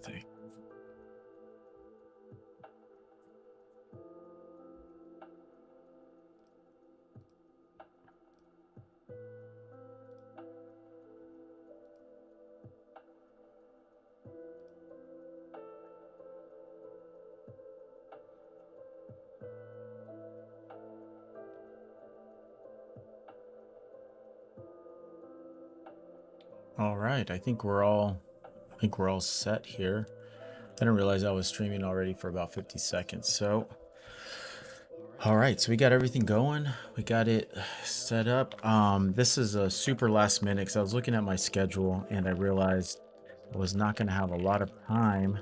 thing. All right, I think we're all set here. I didn't realize I was streaming already for about 50 seconds. So, all right, so we got everything going. We got it set up. This is a super last minute because I was looking at my schedule and I realized I was not going to have a lot of time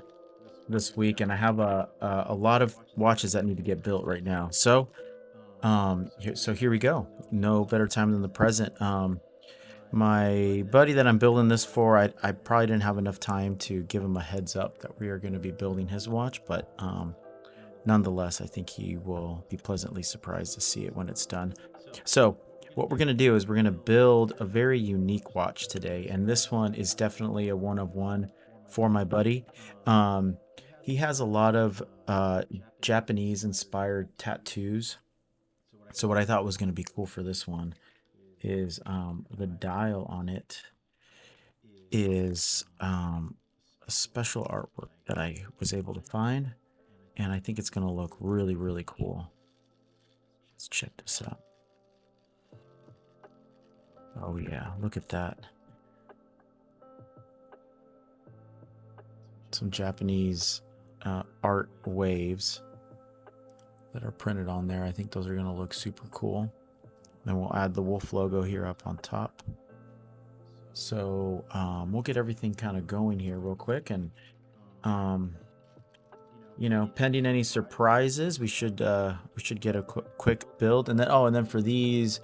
this week, and I have a lot of watches that need to get built right now. So, here we go. No better time than the present. My buddy that I'm building this for, I probably didn't have enough time to give him a heads up that we are going to be building his watch, but nonetheless, I think he will be pleasantly surprised to see it when it's done. So what we're going to do is we're going to build a very unique watch today, and this one is definitely a one of one for my buddy. He has a lot of Japanese inspired tattoos. So what I thought was going to be cool for this one is the dial on it is a special artwork that I was able to find, and I think it's going to look really, really cool. Let's check this out. Oh yeah, look at that. Some Japanese art waves that are printed on there. I think those are going to look super cool. Then we'll add the wolf logo here up on top. So we'll get everything kind of going here real quick, and you know, pending any surprises, we should get a quick build. And then for these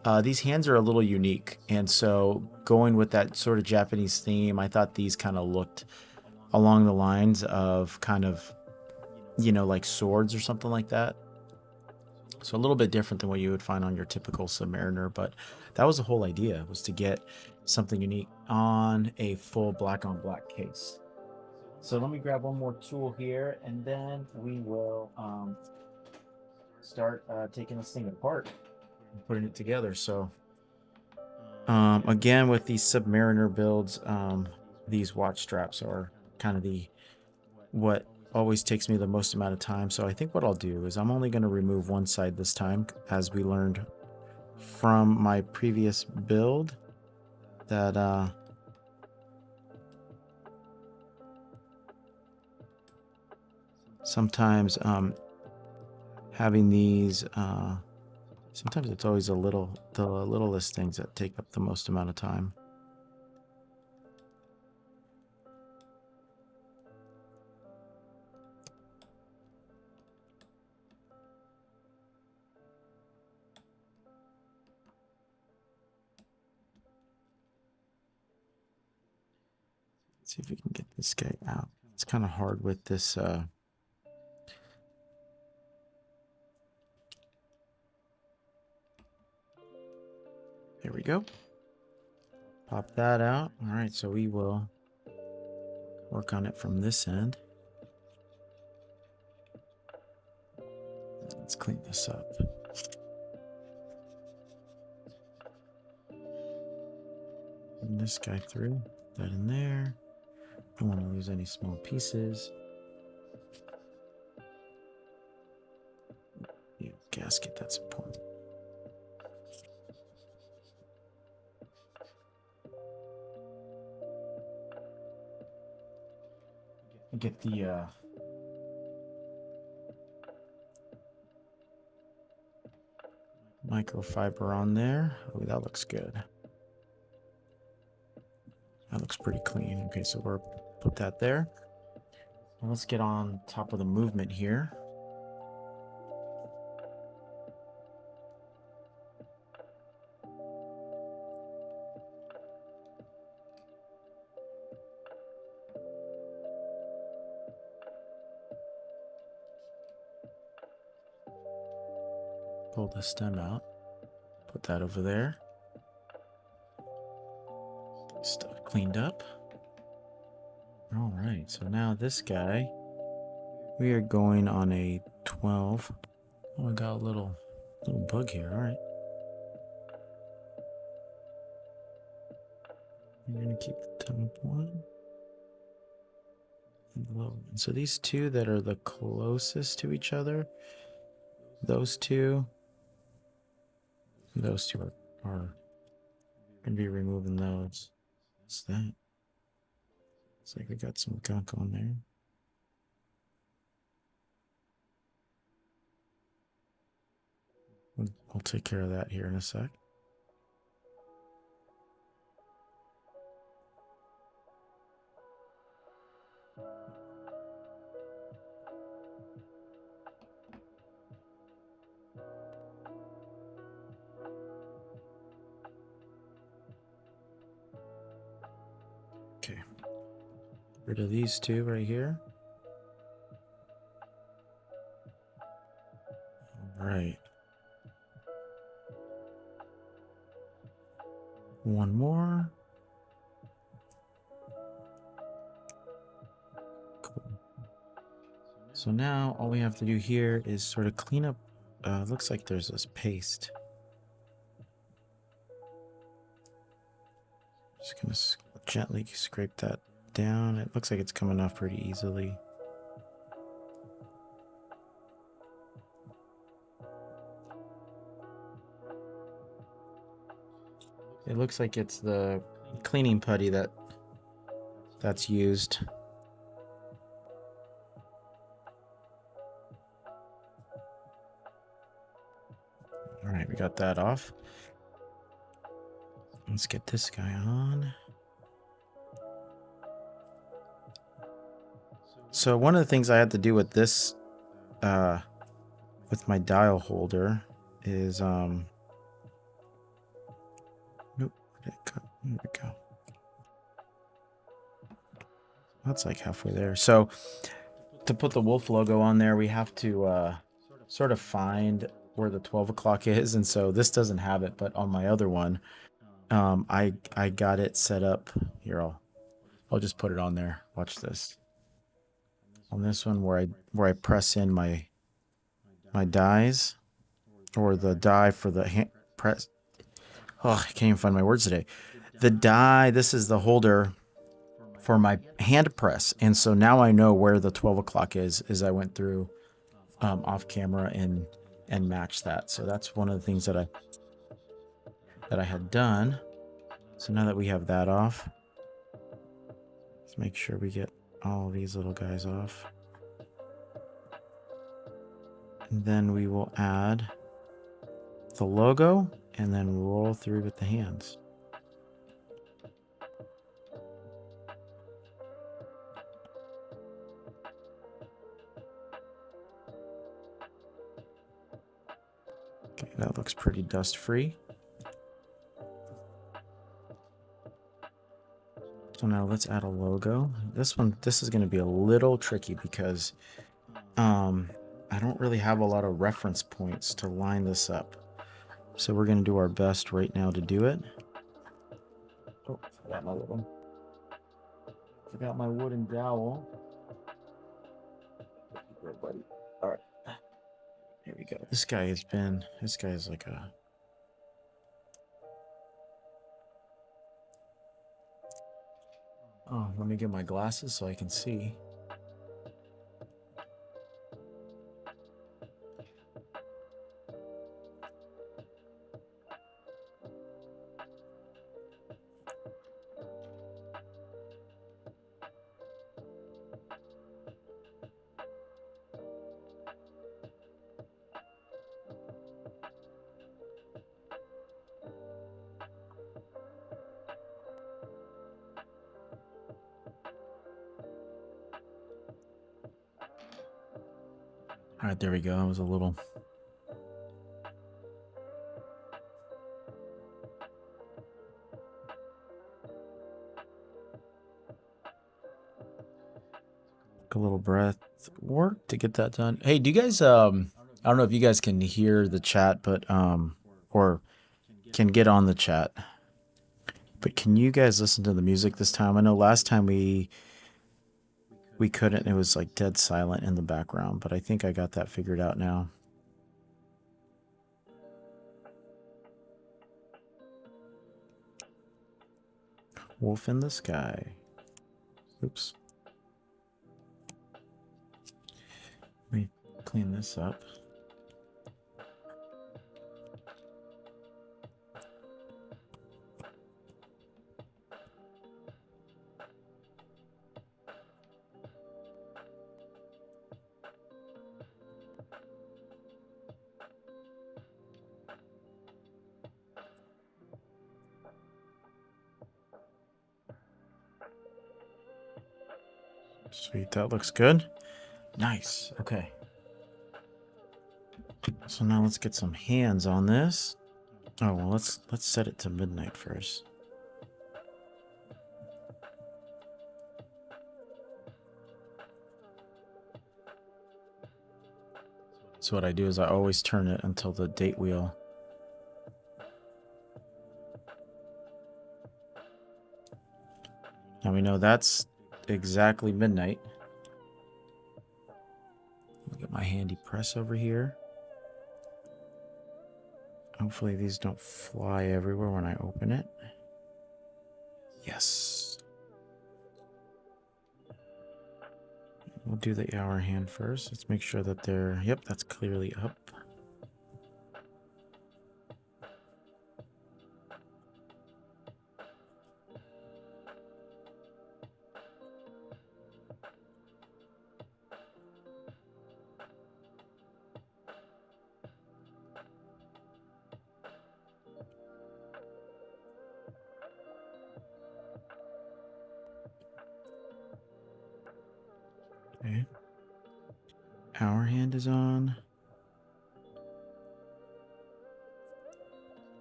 hands are a little unique, and so going with that sort of Japanese theme, I thought these kind of looked along the lines of kind of, you know, like swords or something like that. So a little bit different than what you would find on your typical Submariner, but that was the whole idea, was to get something unique on a full black on black case. So let me grab one more tool here, and then we will start taking this thing apart and putting it together. So again, with these Submariner builds, these watch straps are kind of what always takes me the most amount of time. So I think what I'll do is I'm only going to remove one side this time, as we learned from my previous build that sometimes having these sometimes it's always the littlest things that take up the most amount of time. Let's see if we can get this guy out. It's kind of hard with this there we go. Pop that out. All right, so we will work on it from this end. Let's clean this up. Bring this guy through. That in there. Don't want to lose any small pieces. Yeah, gasket, that's important. Get the microfiber on there. Oh, that looks good. That looks pretty clean. Okay, so we'll put that there. Now let's get on top of the movement here. Pull the stem out. Put that over there. Stuff cleaned up. All right, so now this guy, we are going on a 12. Oh, I got a little bug here. All right. I'm gonna keep the temp one. Low. So these two that are the closest to each other, those two are gonna be removing those. What's that? It's like we got some gunk on there. We'll take care of that here in a sec. Okay. Rid of these two right here. All right. One more. Cool. So now all we have to do here is sort of clean up. Looks like there's this paste. Just gonna gently scrape that down. It looks like it's coming off pretty easily. It looks like it's the cleaning putty that's used. All right, we got that off. Let's get this guy on. So one of the things I had to do with this, with my dial holder is, nope, where'd it go? There we go. That's like halfway there. So to put the wolf logo on there, we have to sort of find where the 12 o'clock is. And so this doesn't have it, but on my other one, I got it set up here. I'll just put it on there. Watch this. On this one where I press in my dies, or the die for the hand press. Oh, I can't even find my words today. The die, this is the holder for my hand press. And so now I know where the 12 o'clock is as I went through off camera and matched that. So that's one of the things that I had done. So now that we have that off, let's make sure we get all these little guys off. And then we will add the logo and then roll through with the hands. Okay, that looks pretty dust free. So now let's add a logo. This is going to be a little tricky because I don't really have a lot of reference points to line this up. So we're going to do our best right now to do it. Oh, forgot my wooden dowel. All right. Here we go. This guy is like a... Oh, let me get my glasses so I can see. All right, there we go. That was a little... a little breath work to get that done. Hey, do you guys I don't know if you guys can hear the chat, but or can get on the chat. But can you guys listen to the music this time? I know last time we we couldn't. It was like dead silent in the background, but I think I got that figured out now. Wolf in the sky. Oops. Let me clean this up. Sweet, that looks good. Nice. Okay. So now let's get some hands on this. Oh, well, let's set it to midnight first. So what I do is I always turn it until the date wheel. Now we know that's exactly midnight. Look at my handy press over here. Hopefully these don't fly everywhere when I open it. Yes. We'll do the hour hand first. Let's make sure that they're, yep, that's clearly up. Okay. Hour hand is on.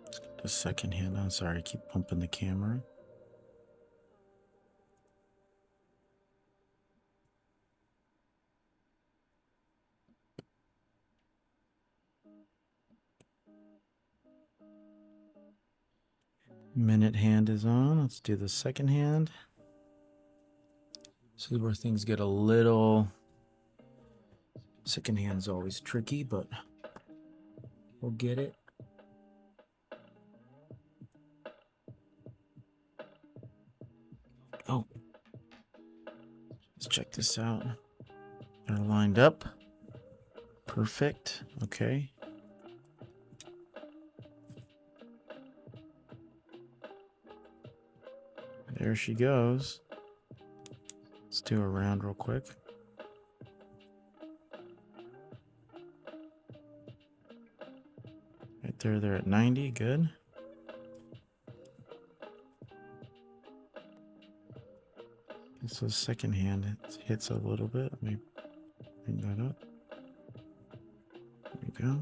Let's get the second hand on. Sorry, I keep bumping the camera. Minute hand is on. Let's do the second hand. This is where things get a little... Second hand's always tricky, but we'll get it. Oh. Let's check this out. They're lined up. Perfect. Okay. There she goes. Let's do a round real quick. Right there, they're at 90. Good. So second hand it hits a little bit. Let me bring that up. There we go.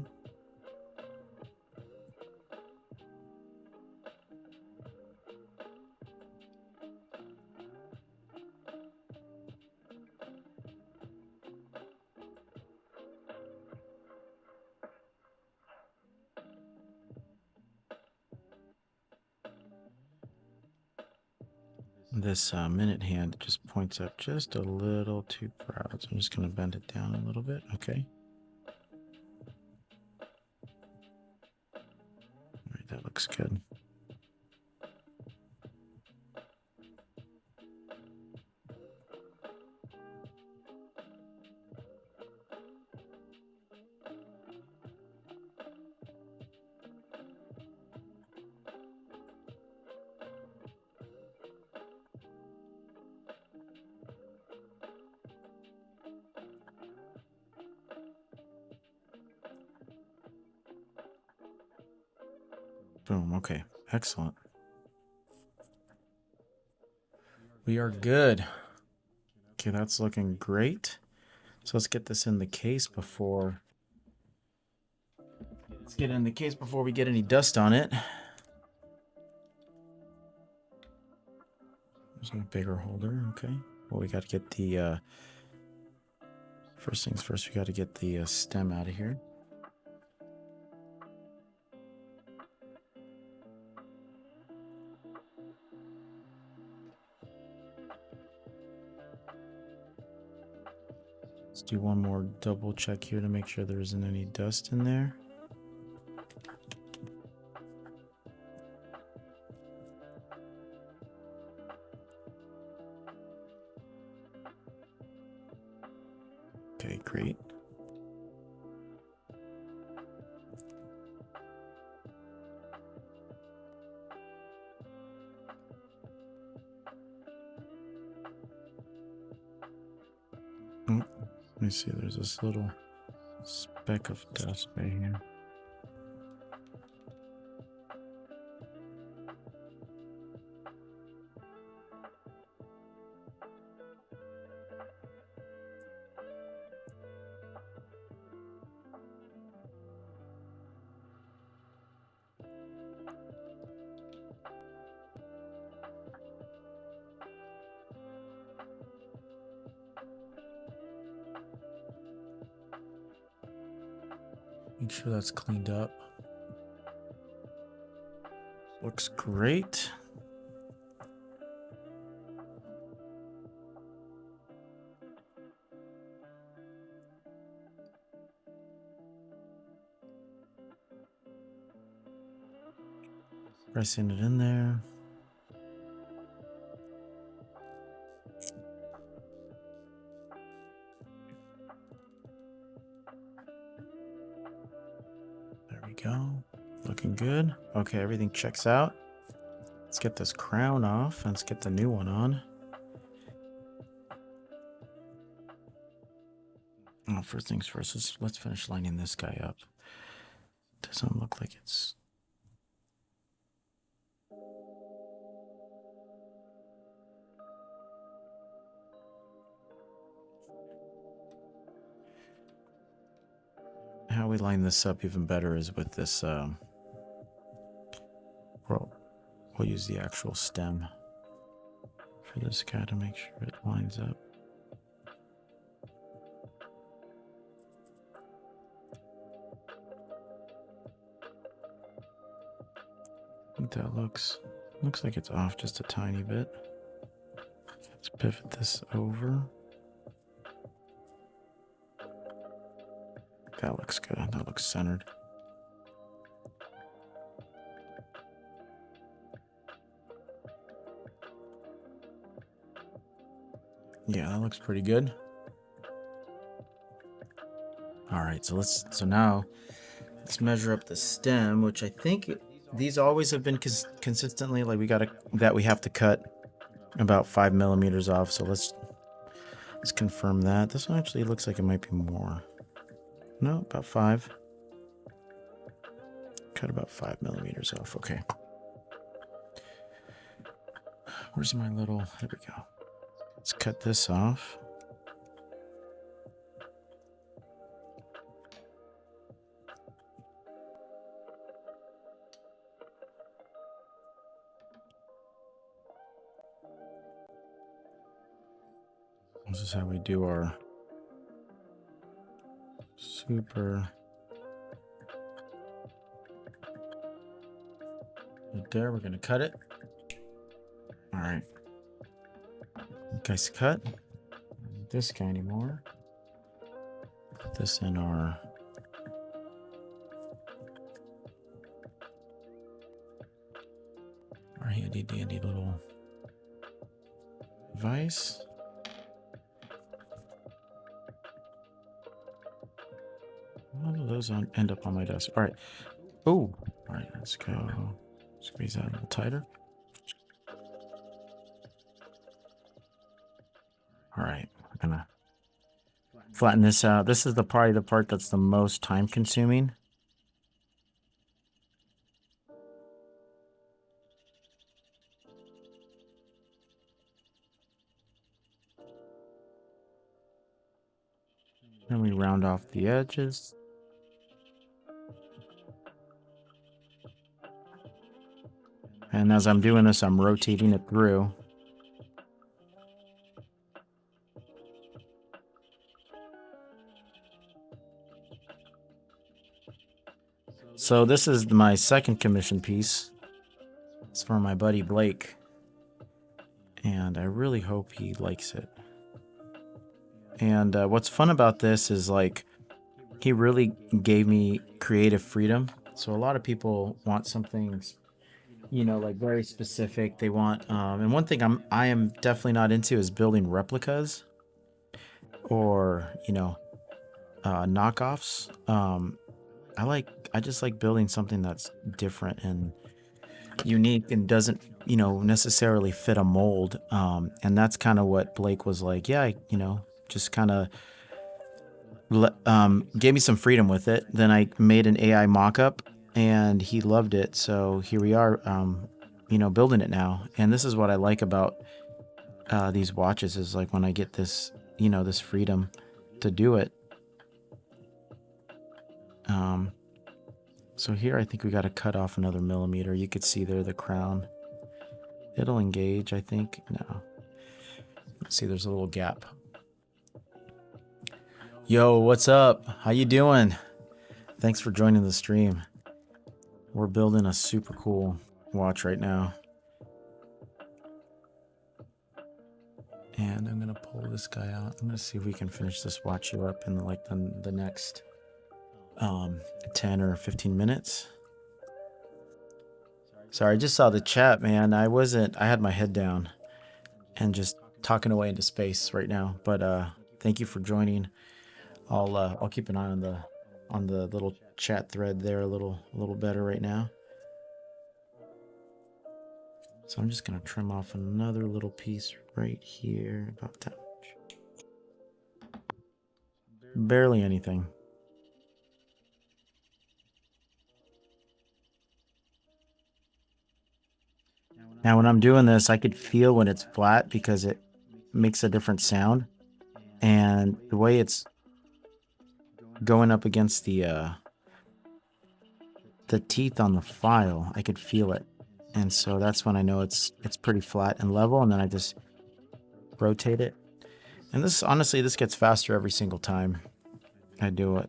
This minute hand just points up just a little too proud, so I'm just going to bend it down a little bit. Okay. All right, that looks good. Boom. Okay. Excellent. We are good. Okay, that's looking great. So let's get this in the case before... Let's get it in the case before we get any dust on it. There's a bigger holder. Okay. Well, we got to get the... First things first, we got to get the stem out of here. Let's do one more double check here to make sure there isn't any dust in there. Okay, great. Let me see, there's this little speck of dust right here. Make sure that's cleaned up. Looks great. Pressing it in there. There we go. Looking good. Okay, everything checks out. Let's get this crown off and let's get the new one on. Oh, first things first, let's finish lining this guy up. Doesn't look like it's... How we line this up even better is with this, we'll use the actual stem for this guy to make sure it lines up. I think that looks like it's off just a tiny bit. Let's pivot this over. That looks good. That looks centered. Yeah, that looks pretty good. All right, so now let's measure up the stem, which I think these always have been consistently like we have to cut about 5 millimeters off. So let's confirm that. This one actually looks like it might be more. No, about 5. Cut about 5 millimeters off. Okay. Where's my little... There we go. Let's cut this off. This is how we do our super... Right there, we're going to cut it. All right. Guy's cut. Don't need this guy anymore. Put this in our... handy dandy little vise. How do those end up on my desk? All right. Oh, all right. Let's go. Squeeze that a little tighter. All right. I'm gonna flatten this out. This is probably the part that's the most time consuming. Then we round off the edges. And as I'm doing this, I'm rotating it through. So this is my second commission piece. It's for my buddy Blake. And I really hope he likes it. And what's fun about this is like he really gave me creative freedom. So a lot of people want something, you know, like very specific. They want, and one thing I am definitely not into is building replicas or knockoffs. I just like building something that's different and unique and doesn't necessarily fit a mold. And that's kind of what Blake was like. Yeah, just kind of gave me some freedom with it. Then I made an AI mock-up and he loved it. So here we are, building it now. And this is what I like about these watches is like when I get this, this freedom to do it. So here I think we got to cut off another millimeter. You could see there the crown. It'll engage, I think. No. Let's see, there's a little gap. Yo, what's up? How you doing? Thanks for joining the stream. We're building a super cool watch right now. And I'm gonna pull this guy out. I'm gonna see if we can finish this watch you up in like the next 10 or 15 minutes. Sorry, I just saw the chat, man. I had my head down and just talking away into space right now. But thank you for joining. I'll keep an eye on the little chat thread there a little better right now. So I'm just gonna trim off another little piece right here, about that much. Barely anything. Now when I'm doing this, I could feel when it's flat because it makes a different sound. And the way it's going up against the teeth on the file, I could feel it. And so that's when I know it's pretty flat and level, and then I just rotate it. And this, honestly, this gets faster every single time I do it.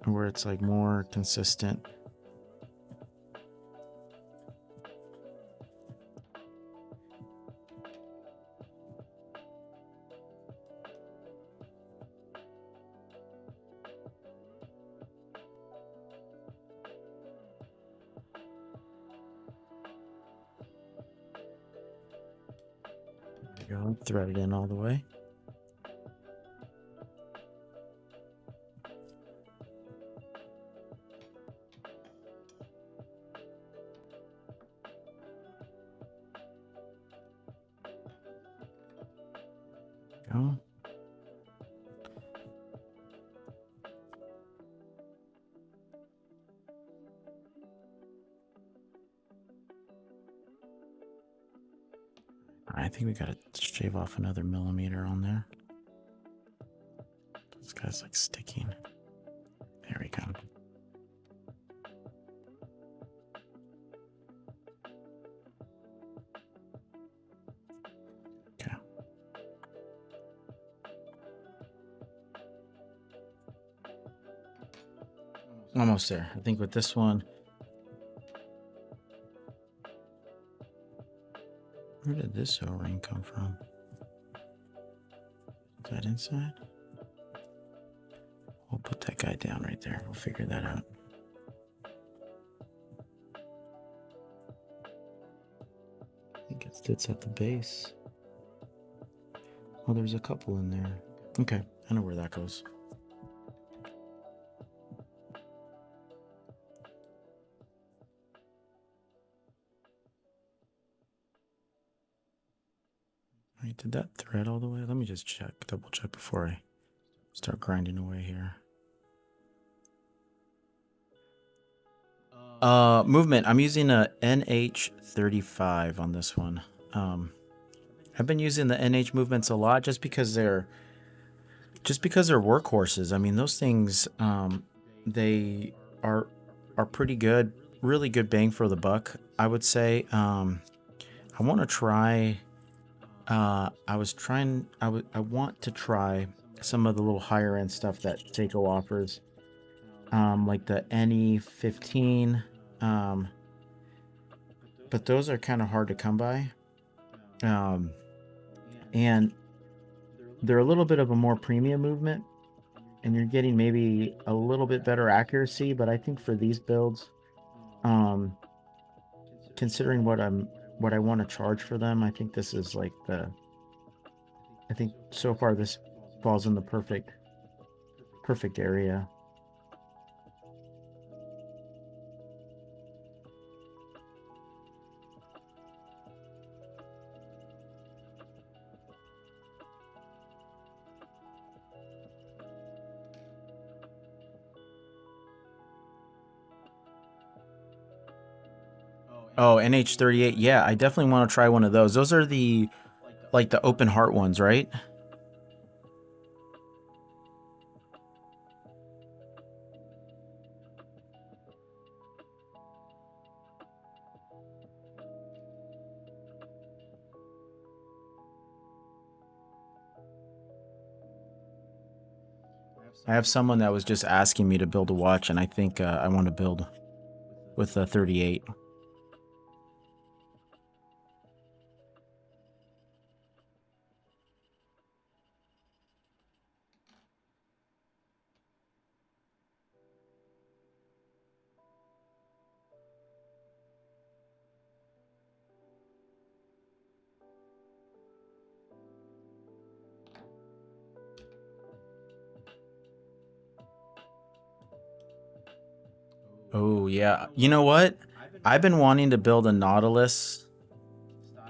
Where it's like more consistent. There we go, thread it in all the way. Go. I think we gotta shave off another millimeter on there. This guy's like sticking. There we go. Okay. Almost there. I think with this one. Where did this O-ring come from? Is that inside? We'll put that guy down right there. We'll figure that out. I think it sits at the base. Oh, there's a couple in there. Okay, I know where that goes. Wait, did that thread all the way? Let me just check, double check before I start grinding away here. Movement. I'm using a NH35 on this one. I've been using the NH movements a lot just because they're workhorses. I mean, those things, they are pretty good, really good bang for the buck, I would say. I want to try. I want to try some of the little higher end stuff that Seiko offers, like the NE15. But those are kind of hard to come by. and they're a little bit of a more premium movement, and you're getting maybe a little bit better accuracy. But I think for these builds, considering what I want to charge for them, I think this is like I think so far this falls in the perfect area. Oh, NH38. Yeah, I definitely want to try one of those. Those are the like the open heart ones, right? I have someone that was just asking me to build a watch, and I think I want to build with the 38. Oh, yeah. You know what? I've been wanting to build a Nautilus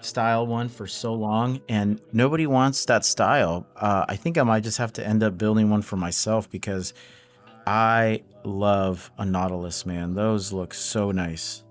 style one for so long, and nobody wants that style. I think I might just have to end up building one for myself because I love a Nautilus, man. Those look so nice.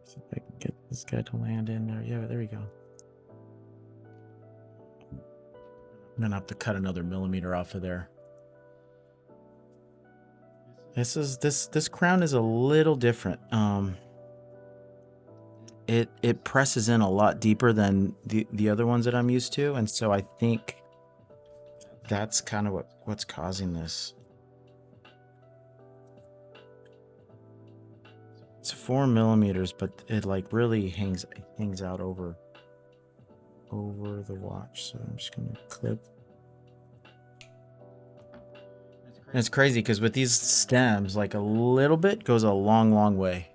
See if I can get this guy to land in there. Yeah, there we go. I'm gonna have to cut another millimeter off of there. This crown is a little different. It presses in a lot deeper than the other ones that I'm used to, and so I think that's kind of what's causing this. It's 4 millimeters, but it like really hangs out over the watch. So I'm just gonna clip. And it's crazy because with these stems, like a little bit goes a long, long way.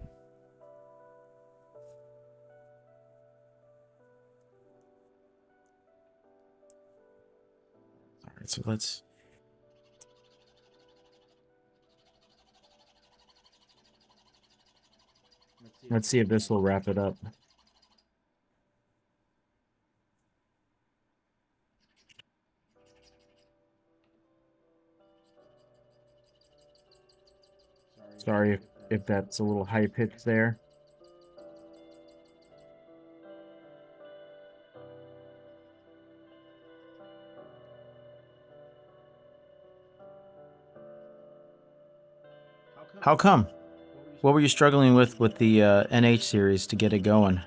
All right, so let's see if this will wrap it up. Sorry if that's a little high pitch there. How come? What were you struggling with the NH series to get it going?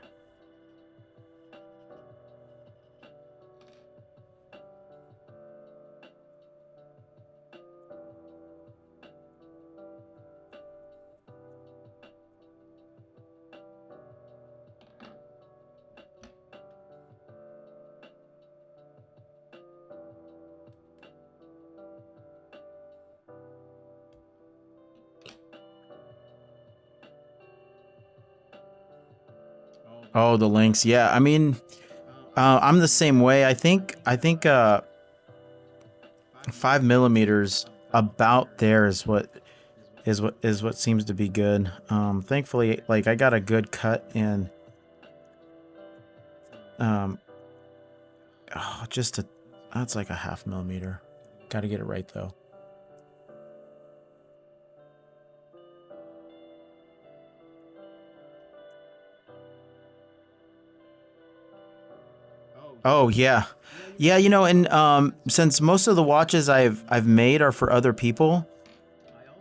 Oh, the links. Yeah, I mean, I'm the same way. I think 5 millimeters about there is what seems to be good. Thankfully, like I got a good cut in. That's like a 0.5 millimeter. Got to get it right though. Oh yeah, yeah. You know, and since most of the watches I've made are for other people,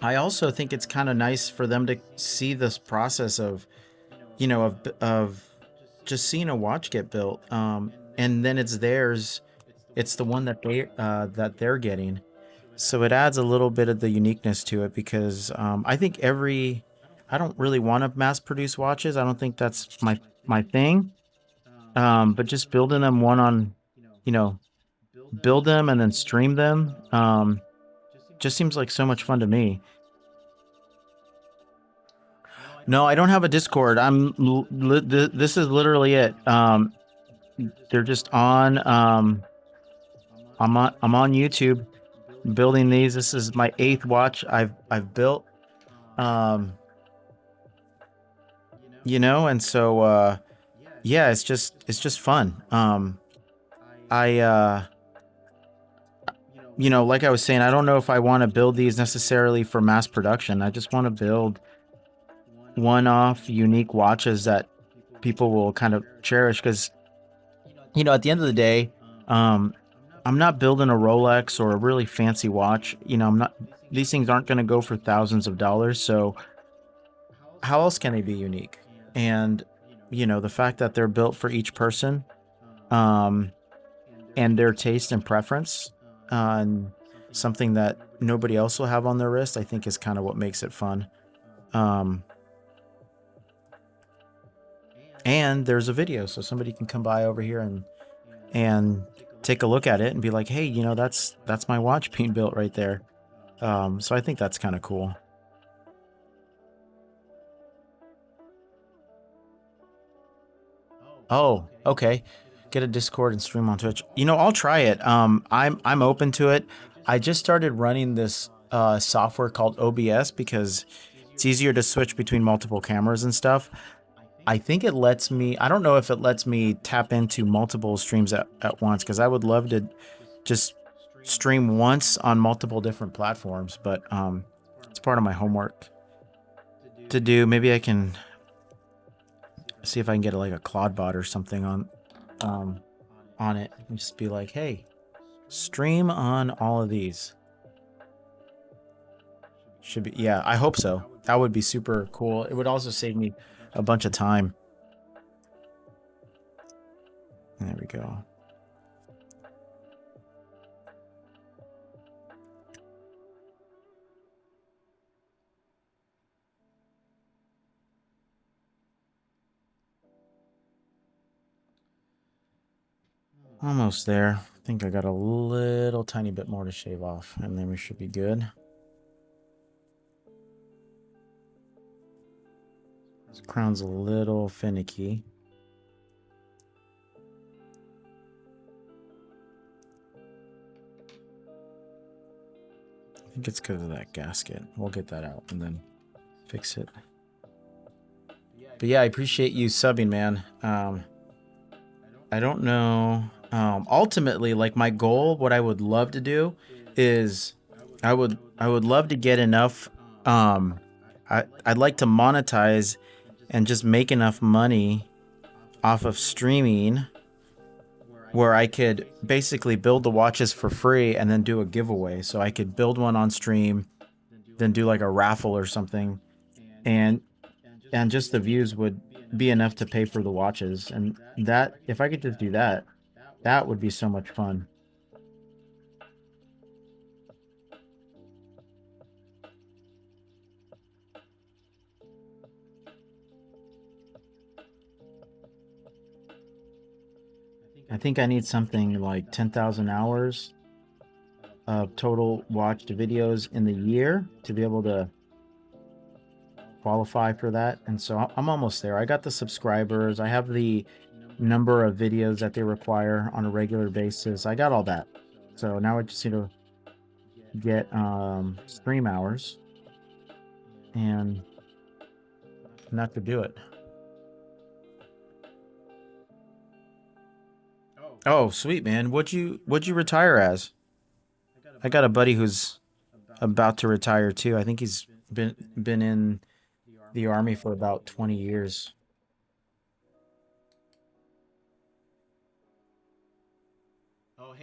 I also think it's kind of nice for them to see this process of, you know, of just seeing a watch get built, and then it's theirs. It's the one that they're getting. So it adds a little bit of the uniqueness to it because I think I don't really want to mass produce watches. I don't think that's my thing. But just building them one on, you know, build them and then stream them, just seems like so much fun to me. No, I don't have a Discord. This is literally it. They're just on. I'm on YouTube building these. This is my 8th watch I've built. Um, you know, and so yeah, it's just fun. I you know, like I was saying, I don't know if I want to build these necessarily for mass production. I just want to build one-off unique watches that people will kind of cherish because, you know, at the end of the day, I'm not building a Rolex or a really fancy watch. You know, I'm not, these things aren't going to go for thousands of dollars. So how else can they be unique? And, you know, the fact that they're built for each person, um, and their taste and preference, and something that nobody else will have on their wrist, I think is kind of what makes it fun. Um, and there's a video, so somebody can come by over here and take a look at it and be like, hey, you know, that's my watch being built right there. So I think that's kind of cool. Oh, okay. Get a Discord and stream on Twitch. You know, I'll try it. I'm open to it. I just started running this software called OBS because it's easier to switch between multiple cameras and stuff. I think it lets me, I don't know if it lets me tap into multiple streams at once, because I would love to just stream once on multiple different platforms, but it's part of my homework to do. Maybe I can see if I can get like a Claudebot or something on it and just be like, hey, stream on all of these. Should be, yeah, I hope so. That would be super cool. It would also save me a bunch of time. There we go. Almost there. I think I got a little tiny bit more to shave off, and then we should be good. This crown's a little finicky. I think it's because of that gasket. We'll get that out and then fix it. But yeah, I appreciate you subbing, man. I don't know. Ultimately, like, my goal, what I would love to do is I would love to get enough. I'd like to monetize and just make enough money off of streaming where I could basically build the watches for free and then do a giveaway. So I could build one on stream, then do like a raffle or something, and just the views would be enough to pay for the watches. And that, if I could just do that, that would be so much fun. I think I need something like 10,000 hours of total watched videos in the year to be able to qualify for that. And so I'm almost there. I got the subscribers. I have the number of videos that they require on a regular basis. I got all that. So now I just need to get stream hours and not to do it. Oh, sweet, man. What'd you retire as? I got a buddy who's about to retire too. I think he's been in the army for about 20 years.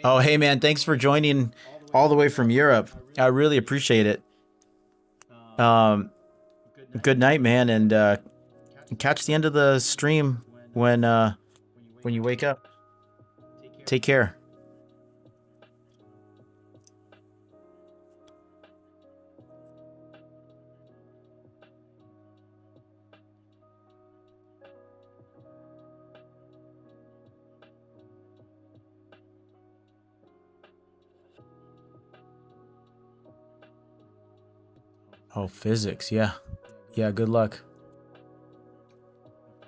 Oh, hey man, thanks for joining all the way from Europe. I really appreciate it. Um, good night, man, and And catch the end of the stream when you wake up. Take care. Oh, physics. Yeah. Yeah, good luck.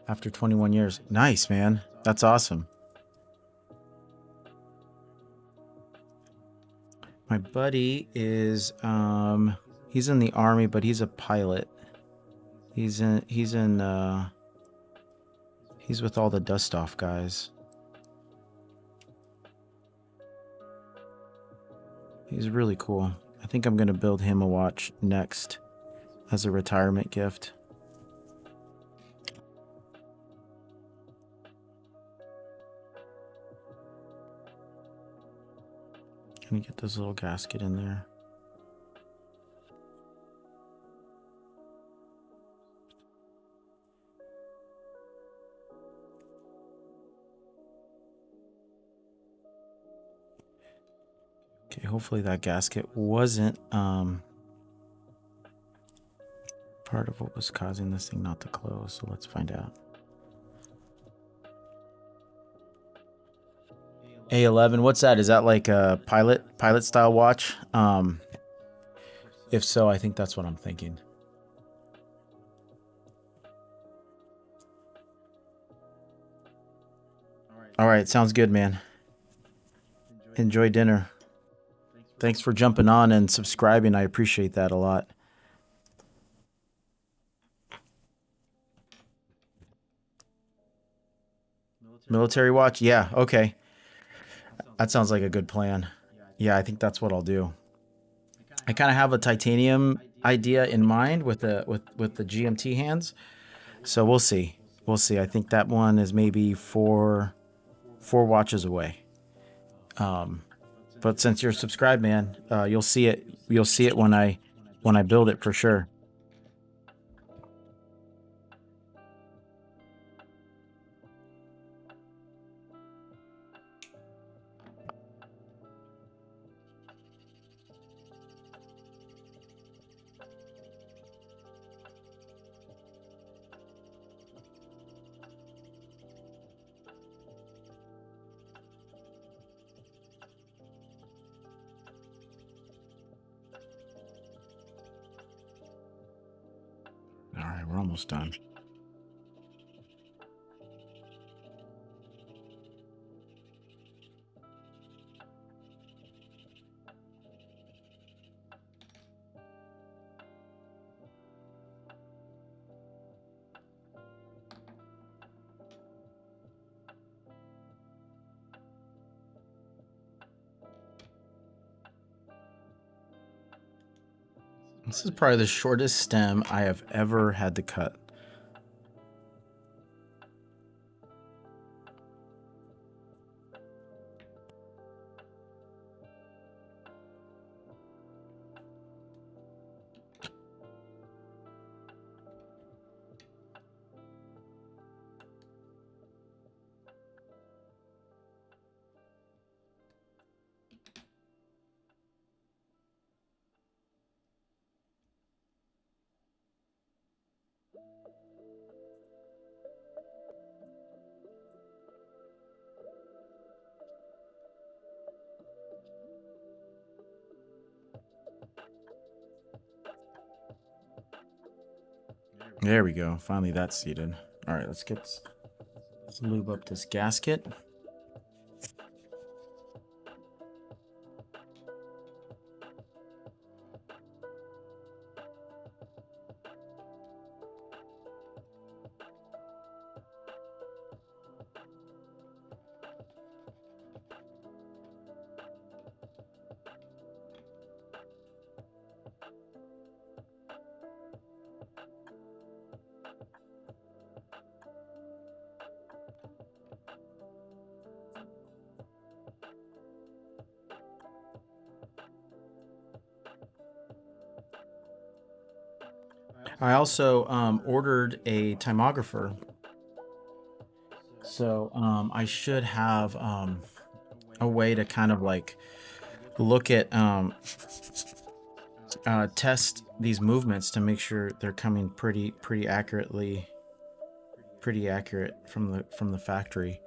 After 21 years. Nice, man. That's awesome. My buddy is he's in the army, but he's a pilot. He's with all the dust off guys. He's really cool. I think I'm going to build him a watch next as a retirement gift. Can you get this little gasket in there? Okay, hopefully that gasket wasn't part of what was causing this thing not to close, so let's find out. A11, what's that? Is that like a pilot style watch? If so, I think that's what I'm thinking. All right, sounds good, man. Enjoy dinner. Thanks for jumping on and subscribing. I appreciate that a lot. Military watch? Yeah, okay. That sounds like a good plan. Yeah, I think that's what I'll do. I kind of have a titanium idea in mind with the GMT hands. So we'll see. We'll see. I think that one is maybe four watches away. But since you're subscribed, man, you'll see it. You'll see it when I build it for sure. All right, we're almost done. This is probably the shortest stem I have ever had to cut. There we go. Finally, that's seated. All right, let's lube up this gasket. I also ordered a timographer, so I should have a way to kind of like look at test these movements to make sure they're coming pretty accurately, pretty accurate from the factory.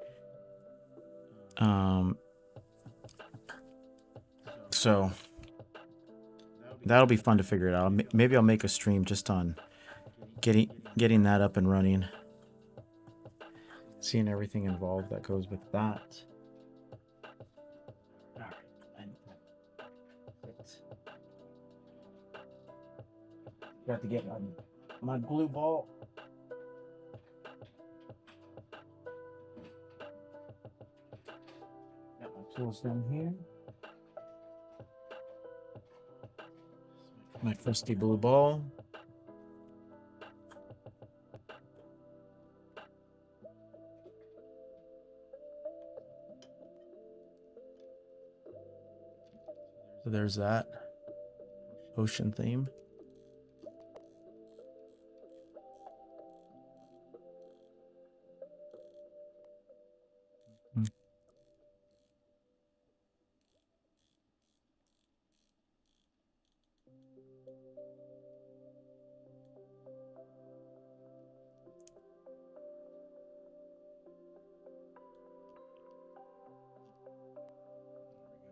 So that'll be fun to figure it out. Maybe I'll make a stream just on getting that up and running, seeing everything involved that goes with that. Got to get my glue ball. Got my tools down here. My trusty blue ball. So there's that ocean theme.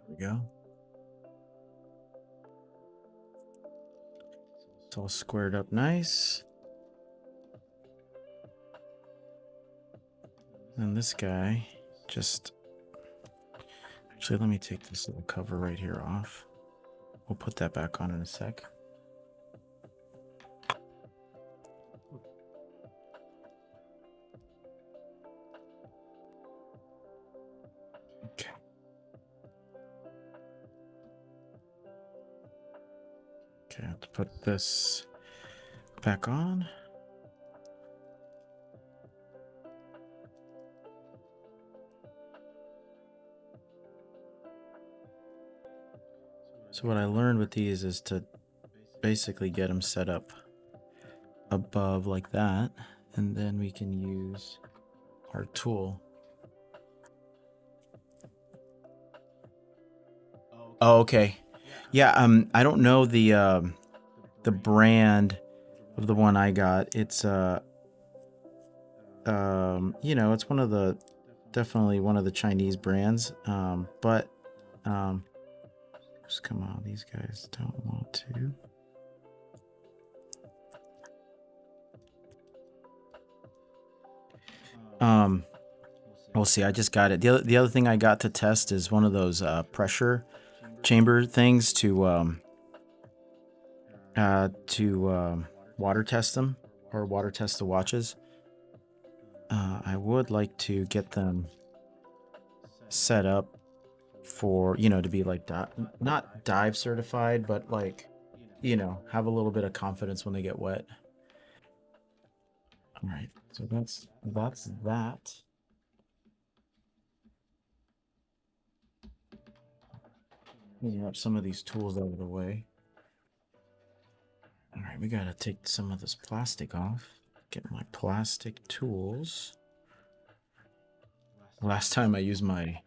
There we go. It's all squared up nice. And this guy just... Actually, let me take this little cover right here off. We'll put that back on in a sec. Okay. Okay, I have to put this back on. So what I learned with these is to basically get them set up above like that, and then we can use our tool. Oh, okay. Yeah, I don't know the brand of the one I got. It's you know, it's one of the definitely one of the Chinese brands. But just come on, these guys don't want to. We'll see. I just got it. The other thing I got to test is one of those pressure chamber things to water test them, or water test the watches. I would like to get them set up for, you know, to be like not dive certified, but like, you know, have a little bit of confidence when they get wet. All right, so that's that. Moving up some of these tools out of the way. All right, we gotta take some of this plastic off. Get my plastic tools. Last time I used I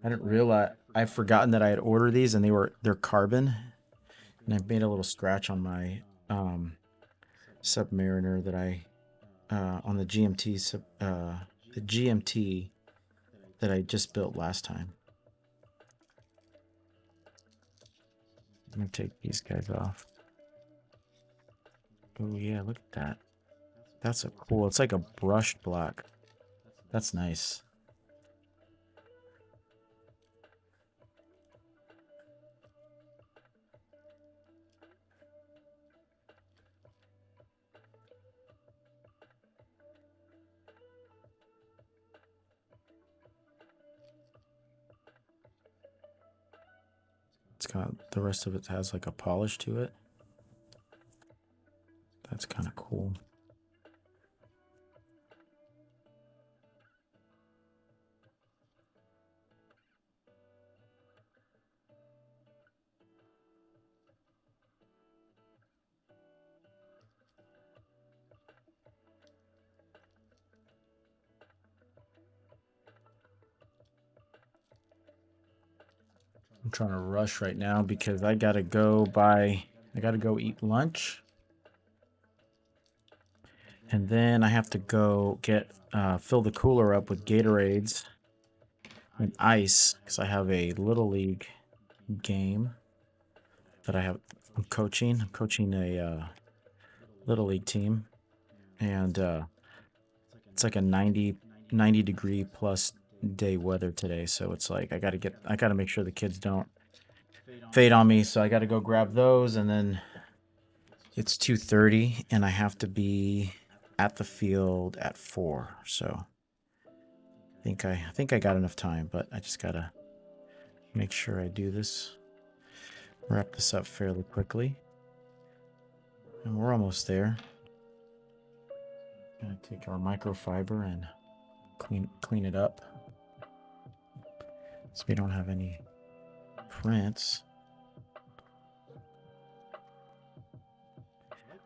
didn't realize, I've forgotten that I had ordered these, and they're carbon, and I made a little scratch on my Submariner that I on the GMT that I just built last time. I'm gonna take these guys off. Oh yeah, look at that. That's a cool. It's like a brushed black. That's nice. It's got, the rest of it has like a polish to it. That's kind of cool. I'm trying to rush right now because I gotta go eat lunch. And then I have to go fill the cooler up with Gatorades and ice because I have a Little League game that I'm coaching. I'm coaching a Little League team, and it's like a 90 degree plus day weather today. So it's like I gotta make sure the kids don't fade on me. So I gotta go grab those, and then it's 2:30, and I have to be at the field at 4. So I think I got enough time, but I just gotta make sure I do this. Wrap this up fairly quickly. And we're almost there. Gonna take our microfiber and clean it up so we don't have any prints.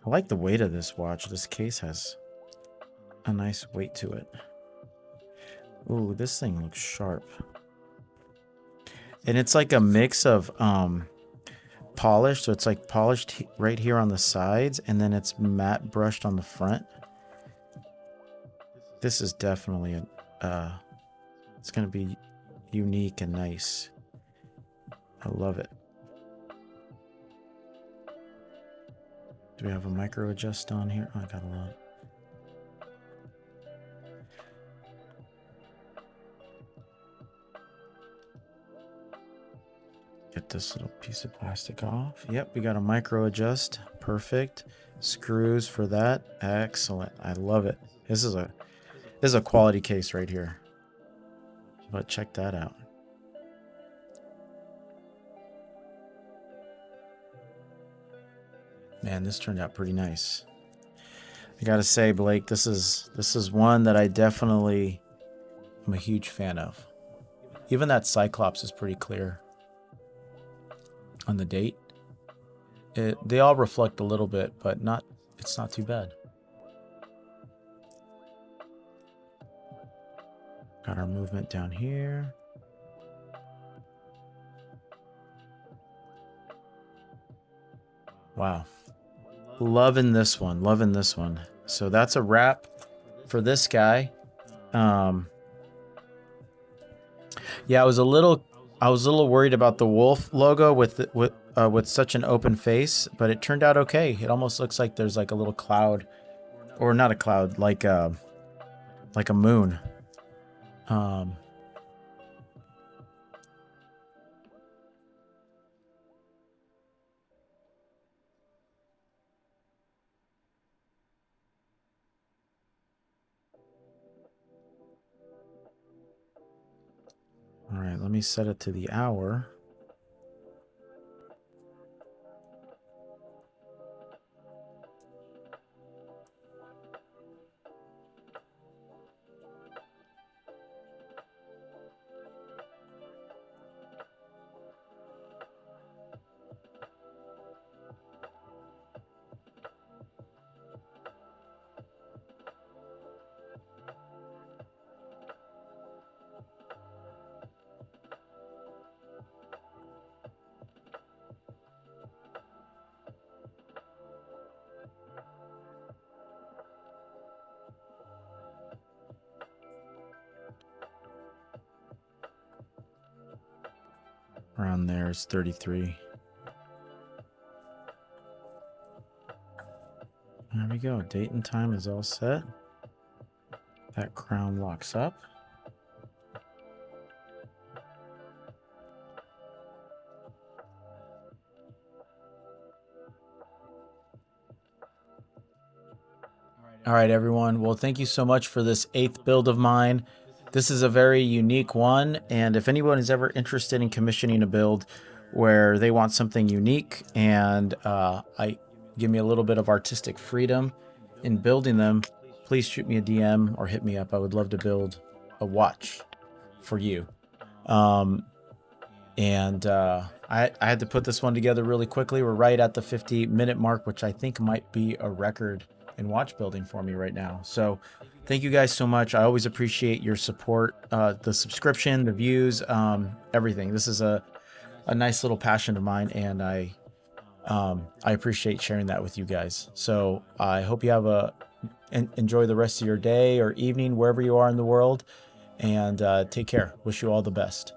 I like the weight of this watch. This case has a nice weight to it. Ooh, this thing looks sharp. And it's like a mix of polished, so it's like polished right here on the sides, and then it's matte brushed on the front. This is definitely it's gonna be unique and nice. I love it. Do we have a micro adjust on here? Oh, I got a lot. Get this little piece of plastic off. Yep, we got a micro adjust. Perfect. Screws for that. Excellent. I love it. This is a quality case right here. But check that out. Man, this turned out pretty nice. I gotta say, Blake, this is one that I definitely am a huge fan of. Even that Cyclops is pretty clear on the date. They all reflect a little bit, but it's not too bad. Got our movement down here. Wow. Loving this one. Loving this one. So that's a wrap for this guy. Yeah, I was a little worried about the wolf logo with such an open face, but it turned out okay. It almost looks like there's like a little cloud, or not a cloud, like a moon. All right, let me set it to the hour. Around there is 33. There we go. Date and time is all set. That crown locks up. All right, everyone. Well, thank you so much for this 8th build of mine. This is a very unique one, and if anyone is ever interested in commissioning a build where they want something unique and give me a little bit of artistic freedom in building them, please shoot me a DM or hit me up. I would love to build a watch for you. I had to put this one together really quickly. We're right at the 50-minute mark, which I think might be a record in watch building for me right now. So thank you guys so much. I always appreciate your support, the subscription, the views, everything. This is a nice little passion of mine, and I appreciate sharing that with you guys. So I hope you have enjoy the rest of your day or evening wherever you are in the world, and take care. Wish you all the best.